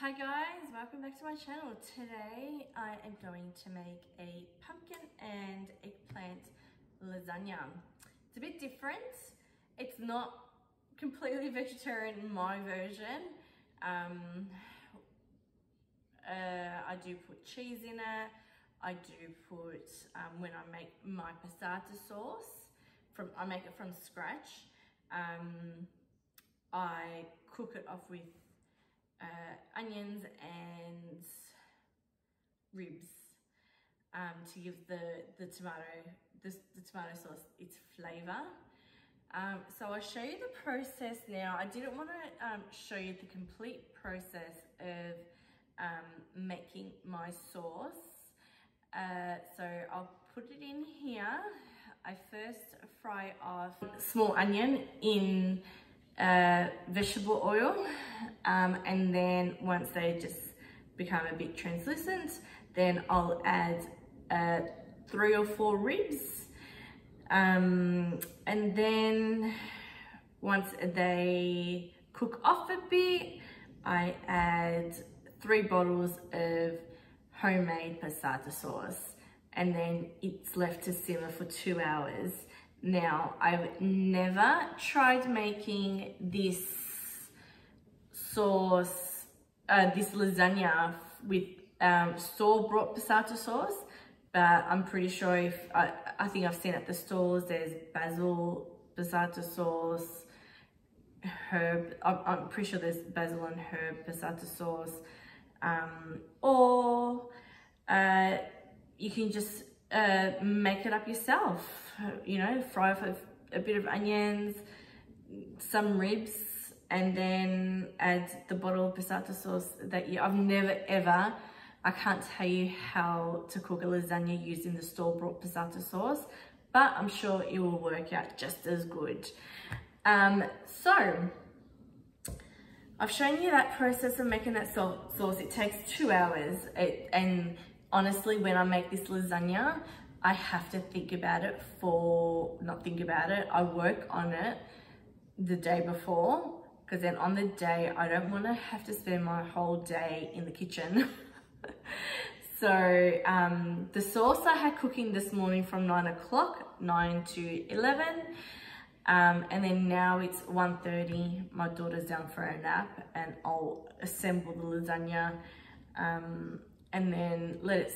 Hi guys, welcome back to my channel. Today I am going to make a pumpkin and eggplant lasagna. It's a bit different. It's not completely vegetarian in my version. I do put cheese in it. I do put, when I make my passata sauce, I make it from scratch. I cook it off with onions and ribs to give the tomato sauce its flavor. So I'll show you the process now. I didn't want to show you the complete process of making my sauce. So I'll put it in here. I first fry off small onion in vegetable oil, and then once they just become a bit translucent, then I'll add 3 or 4 ribs, and then once they cook off a bit, I add 3 bottles of homemade passata sauce, and then it's left to simmer for 2 hours. Now, I've never tried making this sauce, this lasagna with store-bought passata sauce, but I'm pretty sure if, I think I've seen at the stores, there's basil passata sauce, herb, I'm pretty sure there's basil and herb passata sauce, or you can just make it up yourself. You know, fry off a bit of onions, some ribs, and then add the bottle of passata sauce I've never ever, I can't tell you how to cook a lasagna using the store-bought passata sauce, but I'm sure it will work out just as good. So I've shown you that process of making that sauce. It takes 2 hours, and honestly, when I make this lasagna, I have to think about it I work on it the day before, because then on the day, I don't want to have to spend my whole day in the kitchen. So the sauce I had cooking this morning from 9 o'clock, 9 to 11. And then now it's 1:30, my daughter's down for a nap, and I'll assemble the lasagna, and then let it,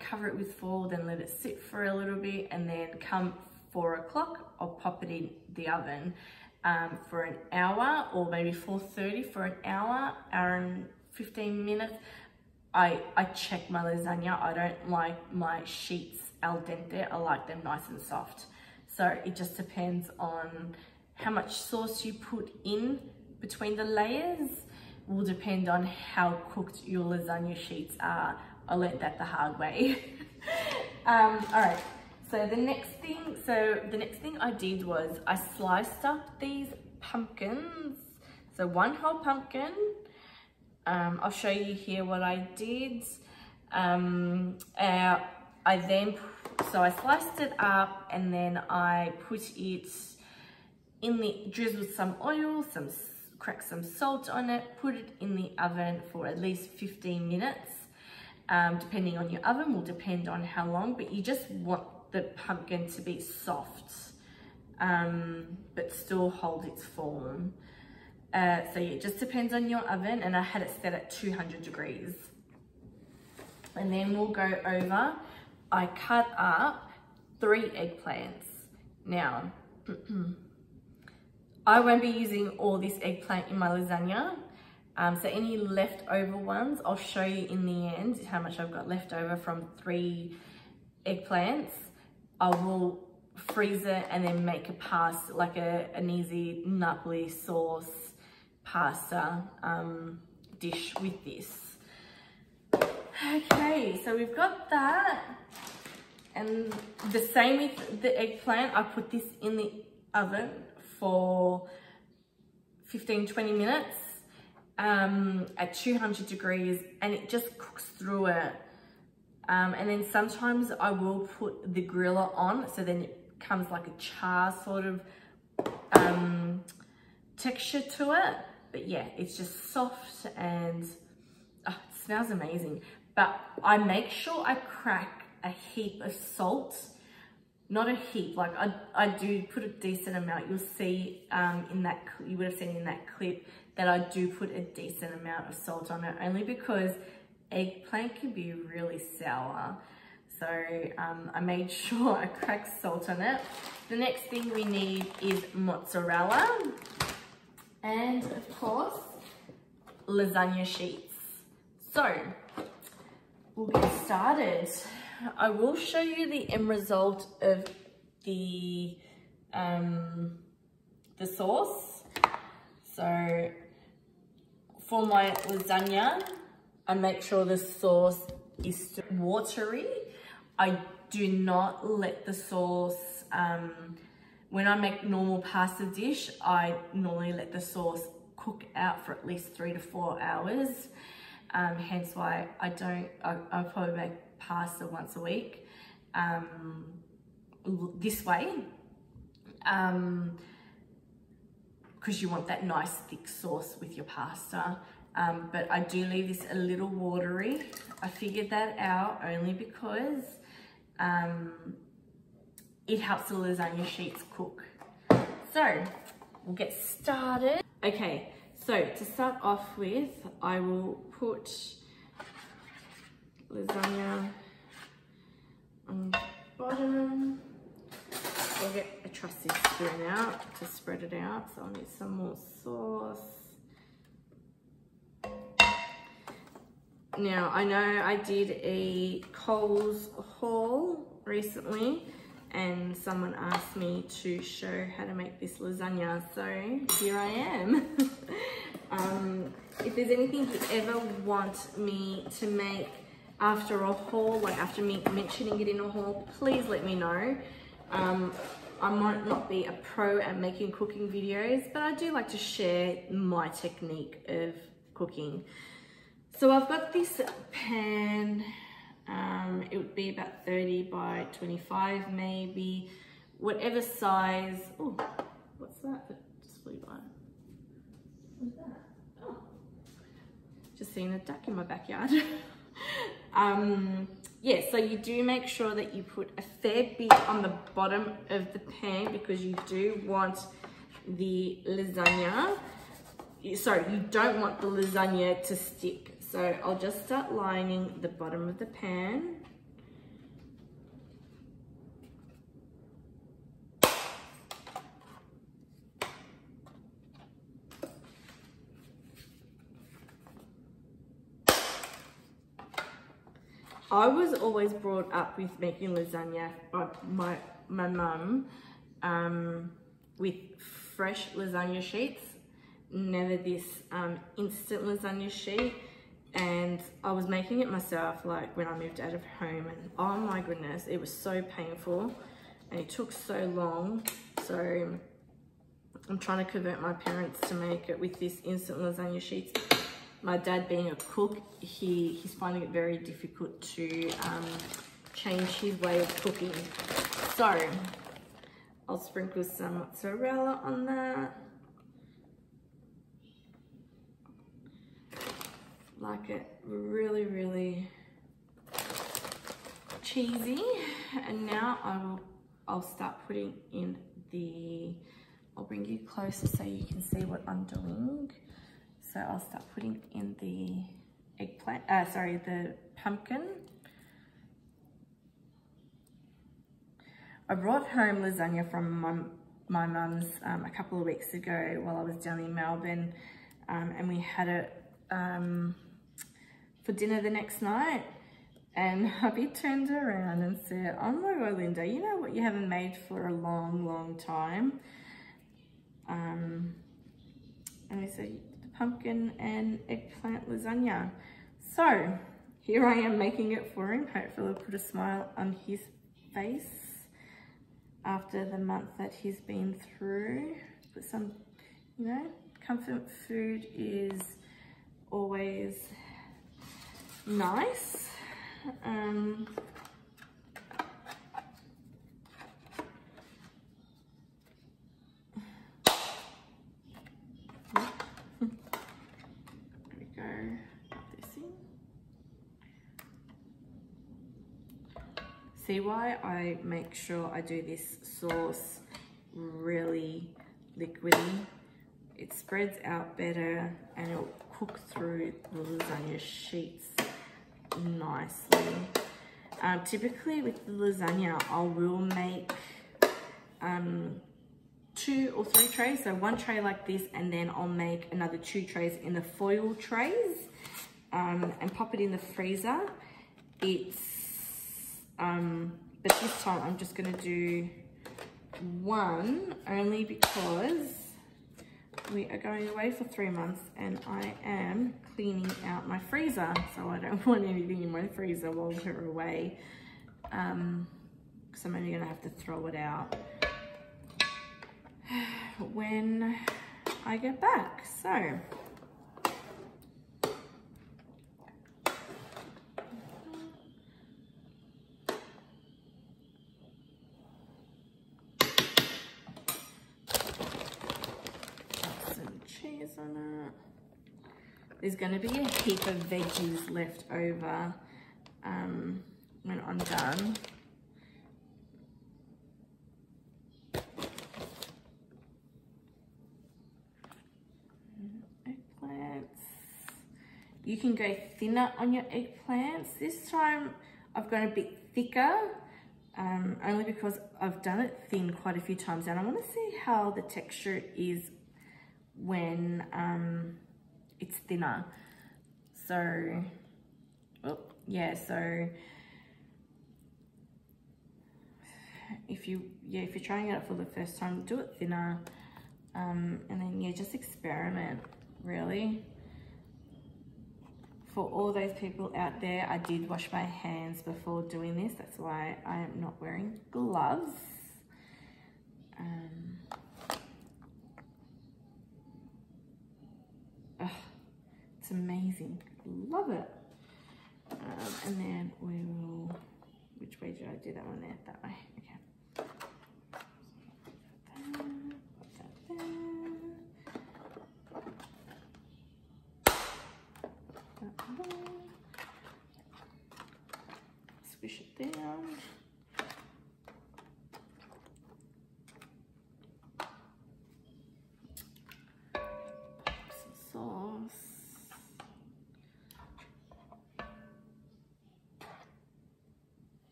cover it with foil, then let it sit for a little bit, and then come 4 o'clock, I'll pop it in the oven for an hour, or maybe 4:30 for an hour and 15 minutes. I check my lasagna. I don't like my sheets al dente. I like them nice and soft. So it just depends on how much sauce you put in between the layers. Will depend on how cooked your lasagna sheets are. I learned that the hard way. All right, so the next thing I did was I sliced up these pumpkins. So 1 whole pumpkin. I'll show you here what I did. I sliced it up, and then I put it in drizzled some oil, crack some salt on it, put it in the oven for at least 15 minutes. Depending on your oven, will depend on how long, but you just want the pumpkin to be soft, but still hold its form. So yeah, it just depends on your oven, and I had it set at 200 degrees. And then we'll go over, I cut up 3 eggplants. Now, I won't be using all this eggplant in my lasagna. So any leftover ones, I'll show you in the end how much I've got left over from 3 eggplants. I will freeze it and then make a pasta, like an easy Napoli sauce pasta dish with this. Okay, so we've got that. And the same with the eggplant, I put this in the oven for 15-20 minutes at 200 degrees, and it just cooks through it. And then sometimes I will put the griller on, so then it comes like a char sort of texture to it. But yeah, it's just soft and oh, it smells amazing. But I make sure I crack a heap of salt. Not a heap, like I do put a decent amount. You'll see you would have seen in that clip that I do put a decent amount of salt on it, only because eggplant can be really sour. So I made sure I cracked salt on it. The next thing we need is mozzarella and of course lasagna sheets. So we'll get started. I will show you the end result of the sauce. So for my lasagna, I make sure the sauce is watery. I do not let the sauce, when I make normal pasta dish, I normally let the sauce cook out for at least 3 to 4 hours. Hence why I probably make pasta once a week, this way, because you want that nice thick sauce with your pasta. But I do leave this a little watery. I figured that out only because it helps the lasagna sheets cook. So we'll get started. Okay, so to start off with, I will put lasagna on the bottom. I trust this spoon out to spread it out, so I'll need some more sauce. Now, I know I did a Coles haul recently and someone asked me to show how to make this lasagna, so here I am. If there's anything you ever want me to make after a haul, like after me mentioning it in a haul, please let me know. I might not be a pro at making cooking videos, but I do like to share my technique of cooking. So I've got this pan, it would be about 30 by 25 maybe, whatever size. Oh, what's that? That just flew by. What's that? Oh, just seen a duck in my backyard. Yeah, so you do make sure that you put a fair bit on the bottom of the pan because you do want the lasagna, sorry, you don't want the lasagna to stick. So I'll just start lining the bottom of the pan. I was always brought up with making lasagna by my mum with fresh lasagna sheets, never this instant lasagna sheet. And I was making it myself like when I moved out of home, and oh my goodness, it was so painful and it took so long. So I'm trying to convert my parents to make it with this instant lasagna sheets. My dad being a cook, he's finding it very difficult to change his way of cooking. So I'll sprinkle some mozzarella on that. Like it really, really cheesy. And now I'll start putting in I'll bring you closer so you can see what I'm doing. So I'll start putting in the eggplant, the pumpkin. I brought home lasagna from my mum's a couple of weeks ago while I was down in Melbourne, and we had it for dinner the next night. And hubby turned around and said, "Oh my God, Linda, you know what you haven't made for a long, long time?" And we said, pumpkin and eggplant lasagna. So here I am making it for him. Hopefully it'll put a smile on his face after the month that he's been through. Put some, you know, comfort food is always nice. Put this in. see why I make sure I do this sauce really liquidy. It spreads out better and it'll cook through the lasagna sheets nicely. Typically with the lasagna, I will make 2 or 3 trays. So 1 tray like this, and then I'll make another 2 trays in the foil trays and pop it in the freezer. But this time I'm just gonna do 1 only because we are going away for 3 months and I am cleaning out my freezer. So I don't want anything in my freezer while we're away. Because I'm only gonna have to throw it out when I get back. So cheese on it. There's going to be a heap of veggies left over when I'm done. Eggplants. You can go thinner on your eggplants. This time I've gone a bit thicker, only because I've done it thin quite a few times, and I want to see how the texture is when it's thinner. So yeah, so if you're trying it out for the first time, do it thinner, and then yeah, just experiment really. For all those people out there, I did wash my hands before doing this. That's why I am not wearing gloves. It's amazing, love it. And then we will, which way did I do that one there? That way, okay. Put that there. That there. Squish it down. Some sauce.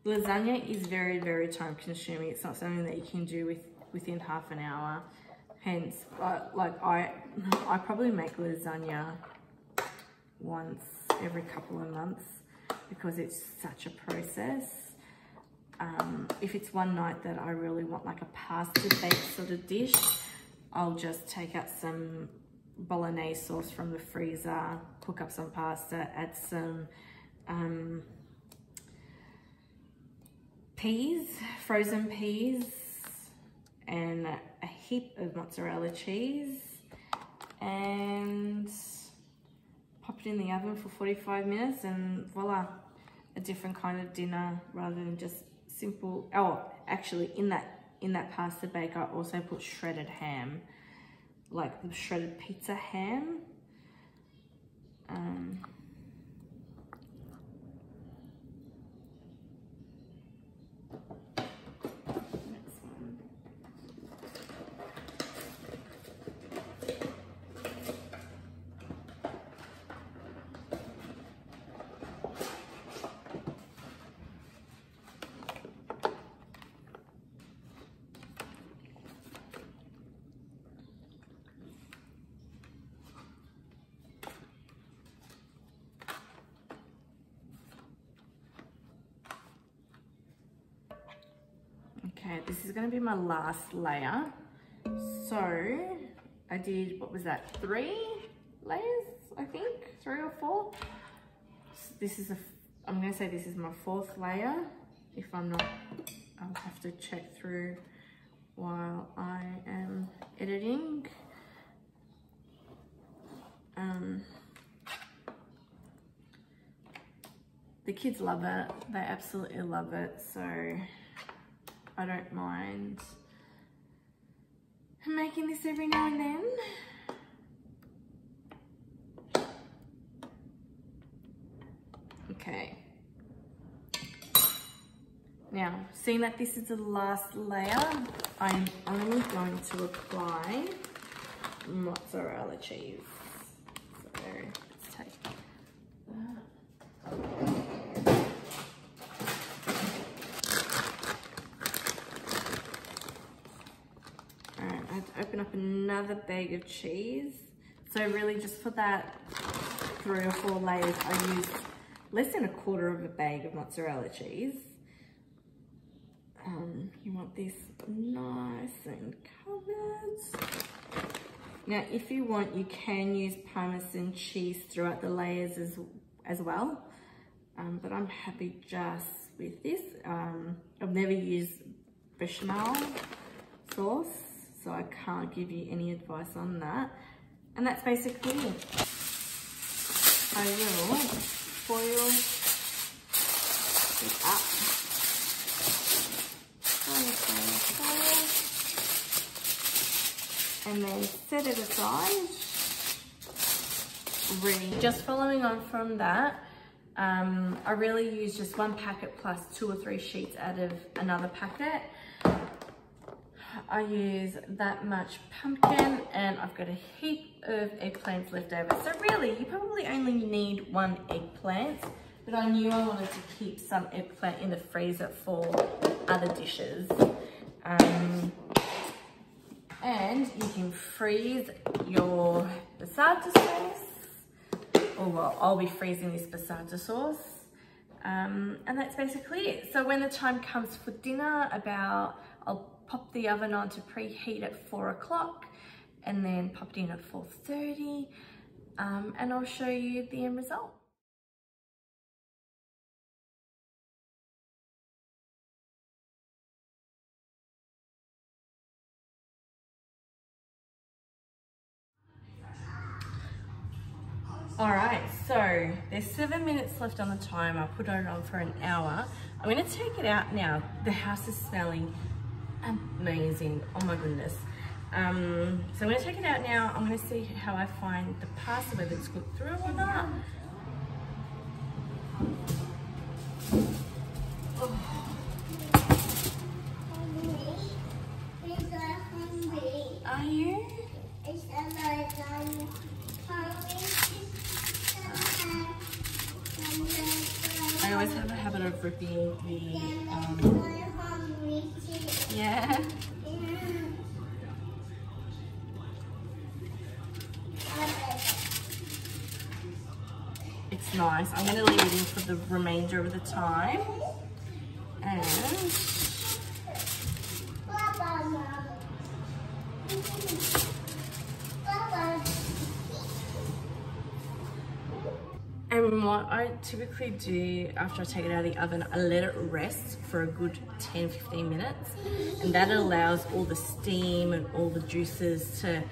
Lasagna is very, very time consuming. It's not something that you can do within half an hour. Hence, like I probably make lasagna once every couple of months because it's such a process. If it's one night that I really want like a pasta-based sort of dish, I'll just take out some bolognese sauce from the freezer, cook up some pasta, add some peas, frozen peas, and a heap of mozzarella cheese, and pop it in the oven for 45 minutes and voila, a different kind of dinner rather than just simple. Oh, actually in that pasta bake I also put shredded ham, like the shredded pizza ham. Okay, this is going to be my last layer. So I did, what was that, 3 layers, I think, 3 or 4. So this is I'm going to say this is my 4th layer. If I'm not, I'll have to check through while I am editing. The kids love it. They absolutely love it. So I don't mind making this every now and then. Now, seeing that this is the last layer, I'm only going to apply mozzarella cheese. So let's take that. Alright, I have to open up another bag of cheese. So really just for that 3 or 4 layers, I used less than 1/4 of a bag of mozzarella cheese. You want this nice and covered. Now, if you want, you can use Parmesan cheese throughout the layers as well. But I'm happy just with this. I've never used bechamel sauce, so I can't give you any advice on that. And that's basically it. I will foil it up. And then set it aside. Just following on from that, I really use just 1 packet plus 2 or 3 sheets out of another packet. I use that much pumpkin and I've got a heap of eggplants left over. So really, you probably only need 1 eggplant, but I knew I wanted to keep some eggplant in the freezer for other dishes. And you can freeze your passata sauce, or well, I'll be freezing this passata sauce. And that's basically it. So when the time comes for dinner, I'll pop the oven on to preheat at 4 o'clock and then pop it in at 4:30, and I'll show you the end result. All right, so there's 7 minutes left on the timer. I put it on for an hour. I'm gonna take it out now. The house is smelling amazing, oh my goodness. So I'm gonna take it out now. I'm gonna see how I find the pasta, whether it's cooked through or not. Oh. Are you? I always have a habit of ripping the, yeah. It's nice. I'm going to leave it in for the remainder of the time. And what I typically do after I take it out of the oven, I let it rest for a good 10-15 minutes, and that allows all the steam and all the juices to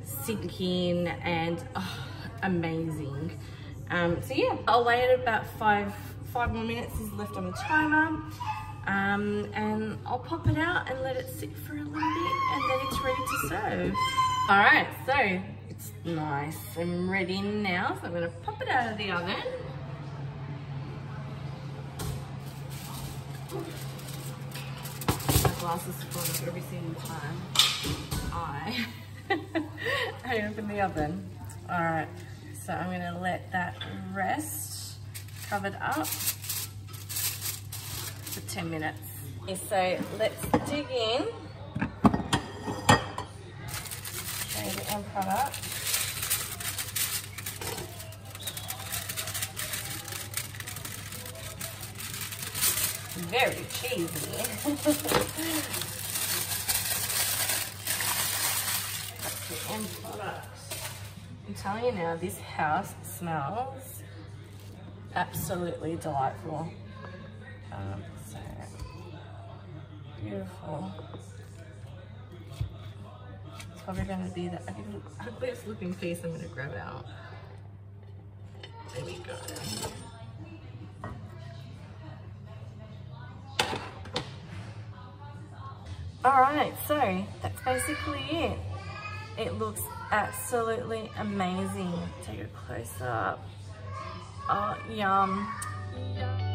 sink in, and oh, amazing. So yeah, I'll wait about five more minutes is left on the timer, and I'll pop it out and let it sit for a little bit, and then it's ready to serve. All right, so it's nice and ready now, so I'm gonna pop it out of the oven. My glass is full every single time I open the oven. All right, so I'm gonna let that rest, covered up for 10 minutes. So let's dig in. The end product. Very cheesy. That's the end product. I'm telling you now, this house smells absolutely delightful. So beautiful. Probably going to be the ugliest looking piece I'm going to grab out. There we go. Alright, so that's basically it. It looks absolutely amazing. Take a close up. Oh, yum. Yum.